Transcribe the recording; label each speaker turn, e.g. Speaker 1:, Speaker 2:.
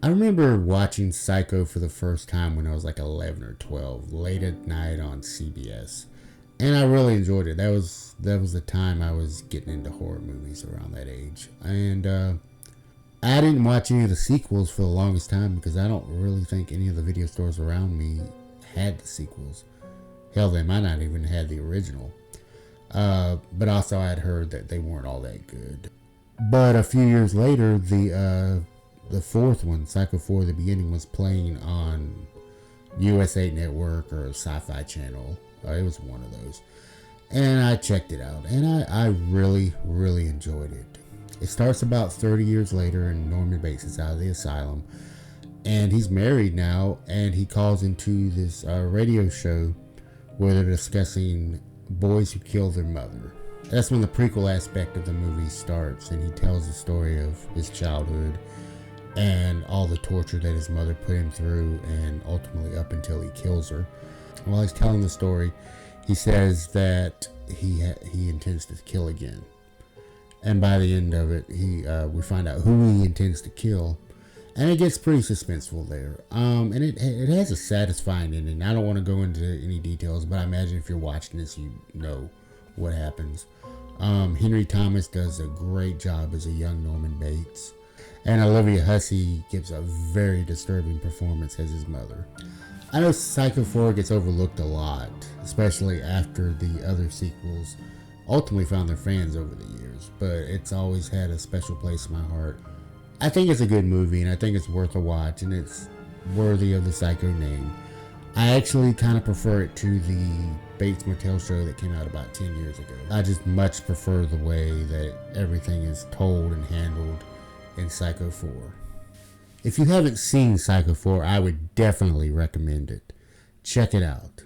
Speaker 1: I remember watching Psycho for the first time when I was like 11 or 12, late at night on CBS. And I really enjoyed it. That was the time I was getting into horror movies around that age. And I didn't watch any of the sequels for the longest time because I don't really think any of the video stores around me had the sequels. Hell, they might not even had the original. But also I had heard that they weren't all that good. But a few years later, the fourth one, Psycho 4: The Beginning, was playing on USA Network or Sci-Fi Channel. It was one of those. And I checked it out, and I really, really enjoyed it. It starts about 30 years later, and Norman Bates is out of the asylum, and he's married now, and he calls into this radio show where they're discussing boys who killed their mother. That's when the prequel aspect of the movie starts, and he tells the story of his childhood and all the torture that his mother put him through, and ultimately up until he kills her. While he's telling the story, he says that he intends to kill again. And by the end of it, we find out who he intends to kill, and it gets pretty suspenseful there. And it has a satisfying ending. I don't want to go into any details, but I imagine if you're watching this, you know what happens. Henry Thomas does a great job as a young Norman Bates, and Olivia Hussey gives a very disturbing performance as his mother. I know Psycho 4 gets overlooked a lot, especially after the other sequels ultimately found their fans over the years, but it's always had a special place in my heart. I think it's a good movie, and I think it's worth a watch, and it's worthy of the Psycho name. I actually kind of prefer it to the Bates Motel show that came out about 10 years ago. I just much prefer the way that everything is told and handled in Psycho 4. If you haven't seen Psycho 4, I would definitely recommend it. Check it out.